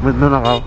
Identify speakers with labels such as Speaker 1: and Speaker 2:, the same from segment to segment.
Speaker 1: May nakaw.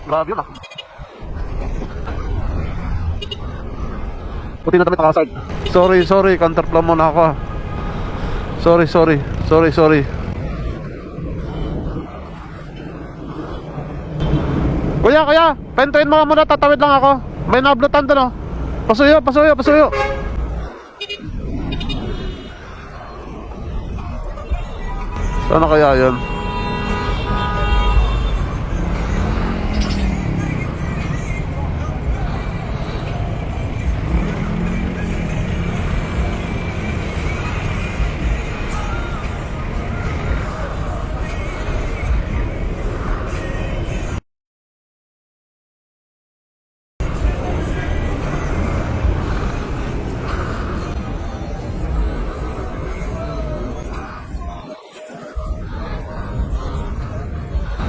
Speaker 1: Grabe yun ah. Puti na damit nakasard. Sorry, counterflow muna ako ah. Sorry. Kuya, pentuin mo muna, tatawid lang ako. May nablutan doon oh. Pasuyo. Sana kaya yun?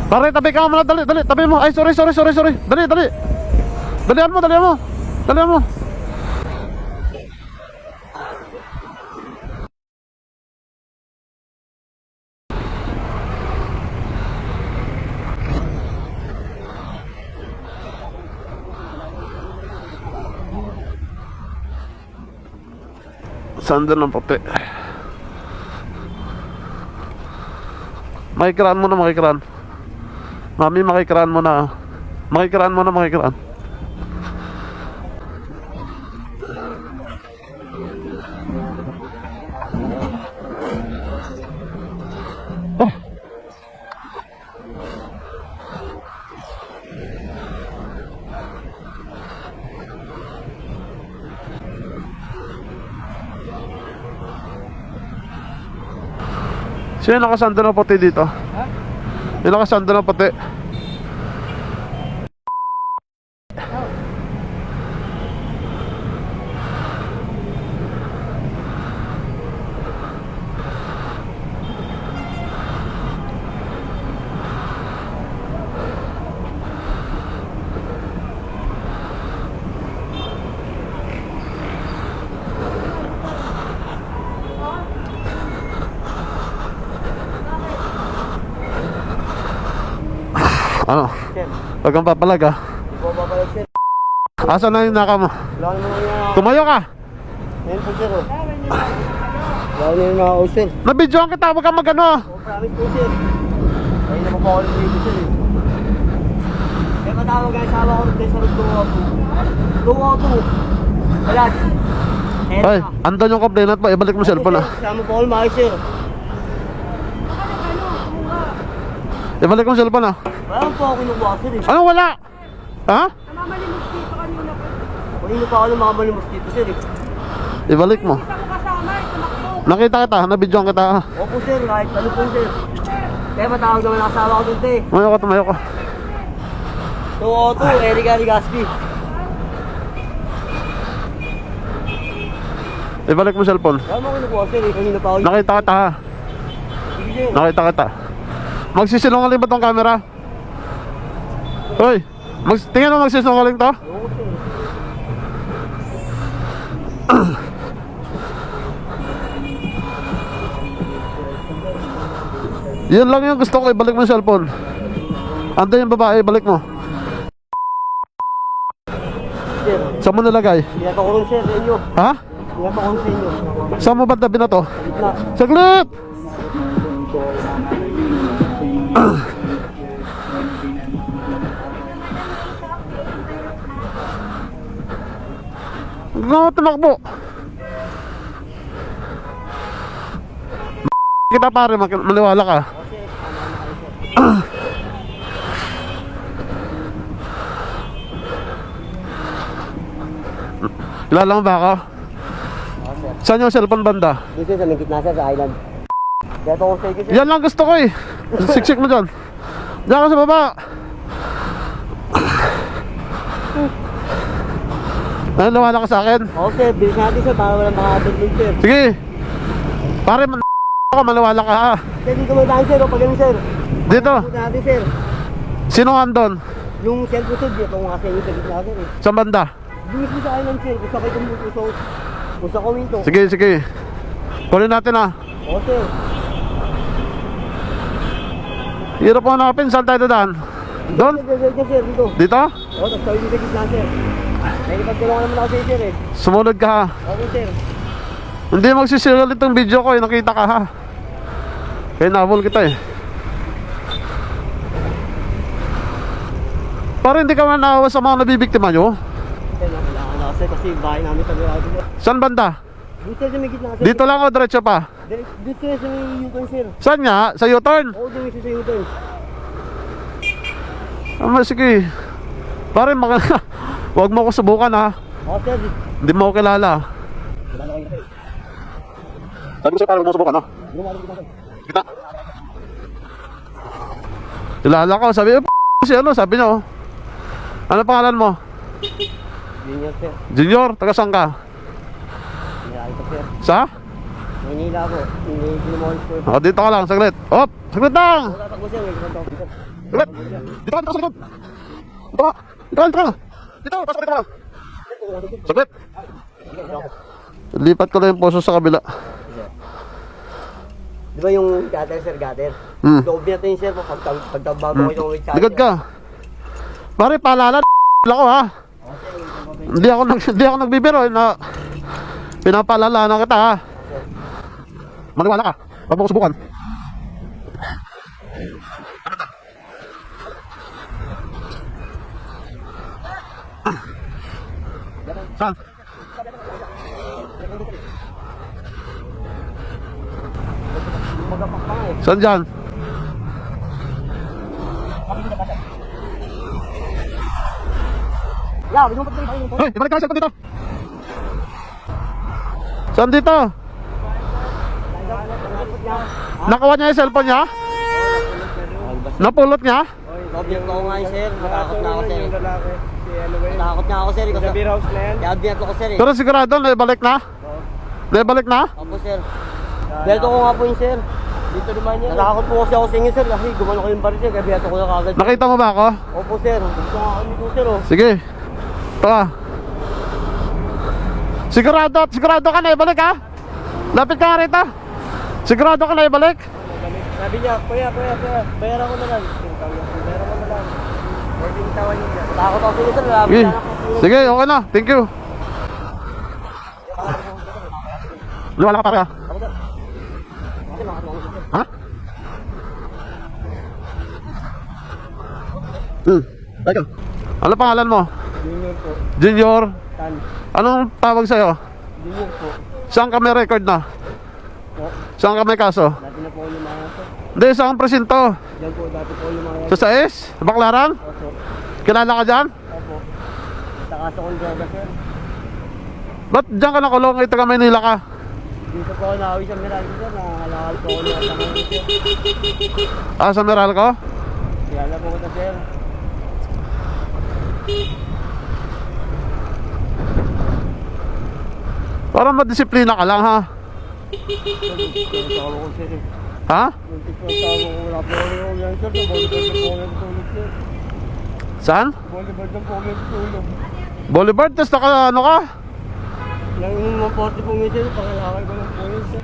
Speaker 1: Pare, tabi ka muna, dali, tabi mo. Ay, sorry. Dali. Dalihan mo. Sandal ng puti. Makikiraan mo na. Mami, makikiraan mo na. Oh. Sino nakasando ng puti dito? Ha? Yung nakasando ng puti. Ano? Huwag kang papalag ah.
Speaker 2: Hindi ko papalag sir.
Speaker 1: Asan na yung naka mo?
Speaker 2: Wala naman yung...
Speaker 1: Tumayo ka!
Speaker 2: Ngayon po sir oh. Wala naman yung mga sir.
Speaker 1: Nabidyoan kita, huwag kang magano.
Speaker 2: Oh, promise po sir. Ayun naman po ako ng video sir eh. Kaya matawag ang sawa ko rin sa road 202. Wala.
Speaker 1: Ay, andun yung complainant mo, ibalik mo cellphone ah.
Speaker 2: Sama po ako lumaki sir.
Speaker 1: Ibalik mo cellphone ah.
Speaker 2: Wala po ako kinukuha sir eh.
Speaker 1: Anong wala? Ha?
Speaker 3: Namamalimos dito kanina pa.
Speaker 2: Kanino pa ako namamalimos dito sir eh.
Speaker 1: Ibalik mo.
Speaker 3: Kita ko kasama eh, tumakbo.
Speaker 1: Nakita kita, nabidyoan kita.
Speaker 2: Opo sir, kahit ano po sir. Kaya matawag naman ang asawa ko dun eh.
Speaker 1: Tumayo ka.
Speaker 2: 202, Erika Ligaspi.
Speaker 1: Ibalik mo cellphone.
Speaker 2: Wala mo kinukuha sir eh, kanino pa ako.
Speaker 1: Nakita kita ha.
Speaker 2: Sige sir.
Speaker 1: Nakita kita. Magsisinungaling ba tong camera? Hoy, tingnan mo magsisinungaling to?
Speaker 2: Oo sir.
Speaker 1: Yun lang yung gusto ko, ibalik mo yung cellphone. Ando yung babae, balik mo.
Speaker 2: Sir,
Speaker 1: Saan mo nilagay?
Speaker 2: pinapakulong sir sa inyo.
Speaker 1: Ha?
Speaker 2: Pinapakulong sa inyo.
Speaker 1: Saan mo ba tabi na to?
Speaker 2: Gitna.
Speaker 1: Saglit! Huwag mo tumakbo. Kita pare, maniwala ka. Kilala mo ba ako? Saan yung cellphone banda?
Speaker 2: Dito sa may gitna sir, sa island. Dito ko sa sir.
Speaker 1: Yan lang gusto ko eh. Siksik mo dyan. Diyan ka sa baba. Ano, nawala ka sa akin?
Speaker 2: Oo sir, bilis natin sir, para walang makakabit sir.
Speaker 1: Sige. Pare, ako, maniwala ka ha.
Speaker 2: Sir, dito mo tayo sir, o pag ganun sir.
Speaker 1: Dito.
Speaker 2: Dito natin sir.
Speaker 1: Sino nga andon?
Speaker 2: Yung cellphone sir, dito ko nga sa inyo sa gitna sir eh.
Speaker 1: Sa banda?
Speaker 2: Bilis mo sa island sir, gusto kayo kumutuso. Gusto ko minto.
Speaker 1: Sige, sige. Kunin natin ha.
Speaker 2: Oo sir.
Speaker 1: Hirap mo hanapin, saan tayo dadaan? Doon?
Speaker 2: Sir, dito.
Speaker 1: Dito?
Speaker 2: Oo, tapos tayo dito sa gitna sir. Nagipagtulungan naman ako sa sir eh.
Speaker 1: Sumunod ka ha.
Speaker 2: Okay sir.
Speaker 1: Hindi magsisiral itong video ko eh, nakita ka ha. Kaya nabol kita eh. Para hindi ka man naawa sa mga nabibiktima nyo.
Speaker 2: Sir, nakailangan na sir kasi bahay namin sa garado sir.
Speaker 1: Saan banda?
Speaker 2: Dito sa may gitna sir.
Speaker 1: Dito lang o diretso pa?
Speaker 2: Dito sa may U-turn sir.
Speaker 1: Saan nga? Sa U-turn?
Speaker 2: Oo, dito sa U-turn.
Speaker 1: Sige. Pare, huwag mo ko subukan ha.
Speaker 2: Oo sir.
Speaker 1: Hindi mo ko kilala.
Speaker 2: Wala na kayo sir.
Speaker 1: Sabi mo sa'yo, parang huwag mo subukan ha.
Speaker 2: Gumawa dito sir.
Speaker 1: Kita. Kilala ko, sabi si ano, sabi nyo. Ano pangalan mo?
Speaker 2: Junior sir.
Speaker 1: Junior, taga saan ka?
Speaker 2: Nilaki ko sir.
Speaker 1: Sa?
Speaker 2: Manila ako. Hindi mo sir.
Speaker 1: O, dito ka lang, saglit. Op, saglit lang.
Speaker 2: Wala takbo sir. May kumanta ko sir.
Speaker 1: Saglit. Dito ka, saglit. Dito ka, dito ka. Dito, pasok dito ka lang. Saglit. Lipat ko lang yung poso sa kabila.
Speaker 2: Di ba yung gutter sir, gutter?
Speaker 1: Hmm.
Speaker 2: Loob niya ito yung sir. Pagtabago ko yung wait
Speaker 1: Ligad ka. Pare, paalala ako ha. Hindi ako nagbibiro na pinapaalala na kita ha. Maniwala ka. Huwag mo ko subukan. Saan?
Speaker 2: Magapak pa nga eh.
Speaker 1: Saan dyan?
Speaker 2: Yeah, hindi mo pa tayo yung
Speaker 1: Hoy, ibalik ka sa cellphone dito. Saan dito? Nakuha niya yung cellphone niya? Napulot niya?
Speaker 2: Object ko nga yung sir. Natakot na ako sir. Natakot na ako sir. Sa beer house na yan? Kaya object ko sir eh.
Speaker 1: Pero sigurado, naibalik na? Naibalik na?
Speaker 2: Opo sir. Beto ko nga po yung sir. Dito naman yan. Natakot po kasi ako sa inyo sir. Kasi gumano ko yung barit sir. Kaya beto ko na kagad.
Speaker 1: Nakita mo ba ako?
Speaker 2: Opo sir. Gusto nga kami po sir oh.
Speaker 1: Sige. Ito ka. Sigurado ka na ibalik ha? Lapit ka nga rito. Sigurado ka na ibalik?
Speaker 2: Sabi niya, kuya, bayaran ko na lang. Bayaran ko na lang. Pwede itawan niyo dyan. Takot ako sa inyo sir.
Speaker 1: Sige. Sige, okay na. Thank you. Wala ka pare ha? Ha? Teka. Ano pangalan mo?
Speaker 2: Junior po.
Speaker 1: Junior?
Speaker 2: Tan.
Speaker 1: Anong tawag sa'yo?
Speaker 2: Junior po.
Speaker 1: Saan ka may record na?
Speaker 2: Po.
Speaker 1: Saan ka may kaso?
Speaker 2: Dati na po lumaya sir.
Speaker 1: Hindi, saan presinto?
Speaker 2: Diyan po, dati po lumaya.
Speaker 1: Sa Sais? Sa Baclaran?
Speaker 2: Opo.
Speaker 1: Kilala ka dyan?
Speaker 2: Opo. Takaso kong droga sir.
Speaker 1: Ba't dyan ka nakulong? Ito ka Maynila ka?
Speaker 2: Dito po ako nakawi sa Meralco sir. Nakakalakal po ako niya sa mga sir.
Speaker 1: Ah, sa Meralco?
Speaker 2: Kaya po ko na sir.
Speaker 1: Parang madisiplina ka lang ha?
Speaker 2: Ito ako ko sir.
Speaker 1: Ha?
Speaker 2: Yung tikman sa ako ko. Wala po ako yung yan sir. Bolibad na po yung tulog sir.
Speaker 1: Saan?
Speaker 2: Bolibad na po yung tulog.
Speaker 1: Boulevard, tapos naka ano ka?
Speaker 2: Lang yung mga 40 po yung sir. Pakalakay ko lang po yun sir.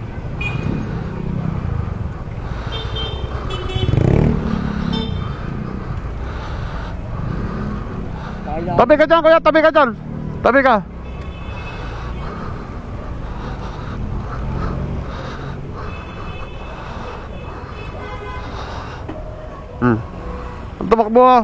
Speaker 1: Tabi ka dyan kuya, tabi ka dyan. Tabi ka. Ang tumakbo ah.